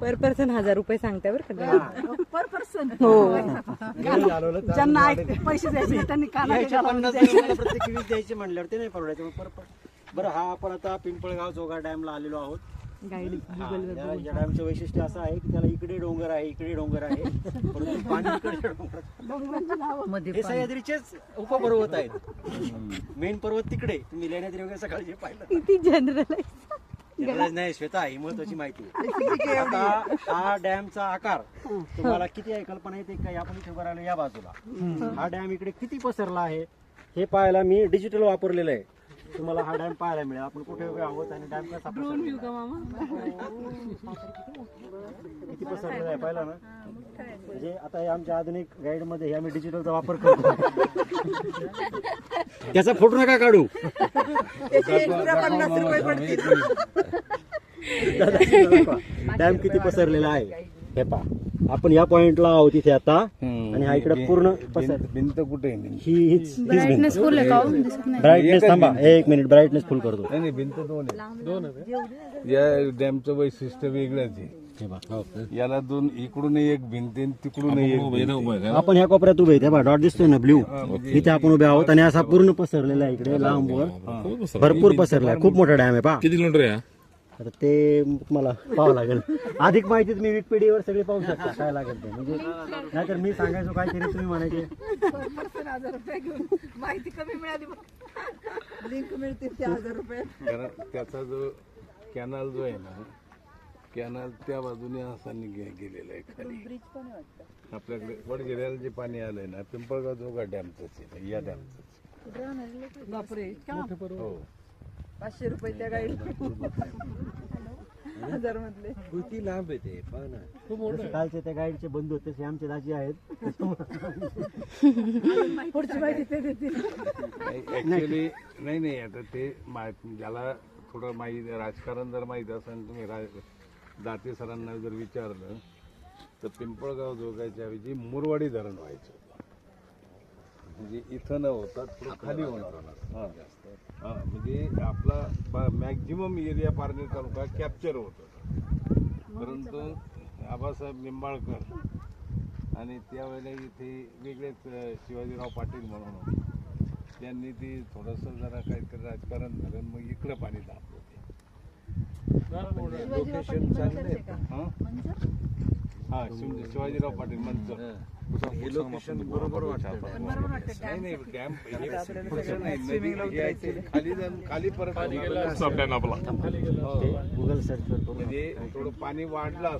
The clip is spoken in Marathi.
पर पर्सन 1000 रुपये सांगते बरं का. पर पर्सन हो ज्यांना पैसे द्यायचे त्यांनी प्रत्येक वीज द्यायचे म्हणल्यावर ते नाही परवडायचं. बरं, हा आपण आता पिंपळगाव जोगा डॅमला आलेलो आहोत. गाईड या डॅमचं वैशिष्ट्य असं आहे की त्याला इकडे डोंगर आहे, इकडे डोंगर आहे, परंतु पाणी इकडे डोंगर. हे सह्याद्रीचेच उपपर्वत आहेत. मेन पर्वत तिकडे. तुम्ही लेण्याद्री वगैरे सकाळी पाहिलं किती जनरल नाही श्वेता, ही महत्वाची माहिती. आता हा डॅमचा आकार तुम्हाला किती आहे कल्पना येते का? आपण इथे उभं राहिलो या बाजूला, हा डॅम इकडे किती पसरला आहे हे पाहायला मी डिजिटल वापरलेलं आहे. तुम्हाला हा डॅम पाहायला मिळेल. आपण कुठे उभे आहोत आणि डॅम कसा किती पसरलेला आहे पाहिला ना. म्हणजे आता हे आमच्या आधुनिक गाईड मध्ये आम्ही डिजिटलचा वापर करतो. त्याचा फोटो नका काढू. डॅम किती पसरलेला आहे हे पहा. आपण या पॉइंटला आहोत इथे आता आणि हा इकडे पूर्ण भिंत कुठे हीच ब्राईटनेस फुल आहे का दिसत नाही. ब्राईटनेस थांबा एक मिनिट, ब्राईटनेस फुल करतो. नाही भिंत दोन आहे. या डॅमचं वैशिष्ट्य वेगळंच आहे. याला दोन, इकडून एक भिंत तिकडून एक. आपण ह्या कोपऱ्यात उभे आहे, डॉट दिसतोय ना ब्ल्यू, इथे आपण उभे आहोत आणि असा पूर्ण पसरलेला आहे इकडे लांबवर भरपूर पसरलाय. खूप मोठा डॅम आहे. पहा किती किलोमीटर आहे? आता ते मला पाहावं लागेल. अधिक माहिती तुम्ही विकिपीडियावर सगळे पाहू शकता काय लागेल ते. म्हणजे नाहीतर मी सांगायचो काहीतरी तुम्ही म्हणायचे. माहिती कमी मिळाली, लिंक मिळते ते 1000 रुपये. कारण त्याचा जो कॅनल जो आहे ना, कॅनल त्या बाजूने असा गेलेला आहे खाली. आपल्याकडे वडगिऱ्याला जे पाणी आलंय ना, पिंपळगाव जोगा डॅमचंच आहे, या डॅमचंच. बापरे, हो 500 रुपये त्या गाईड 1000 मधले. किती लांब आहे ते पहा ना. कालचे त्या गाईडचे बंधू होते ते आमचे दाजी आहेत. पुढची माहिती ते देतील. ऍक्च्युली नाही आता ते ज्याला थोडं माहिती, राजकारण जर माहिती असेल, तुम्ही दाते सरांना जर विचारलं तर पिंपळगाव जोगाच्या ऐवजी मुरवाडी धरण व्हायचं. म्हणजे इथं न होता थोडं खाली होणार. हा म्हणजे आपला मॅक्झिमम एरिया पारनेर तालुका कॅप्चर होत होता. परंतु आबासाहेब निंबाळकर आणि त्यावेळेला इथे वेगळेच शिवाजीराव पाटील म्हणून होते, त्यांनी ती थोडंसं जरा काहीतरी राजकारण झालं, मग इकडं पाणी दाबलं. लोकेशन चांगले. हा शिवाजीराव पाटील मंचर हे लोकेशन बरोबर वाटतं. नाही डॅम खाली जाऊन खाली परत आपला गुगल सर्च करतो. म्हणजे थोडं पाणी वाढलं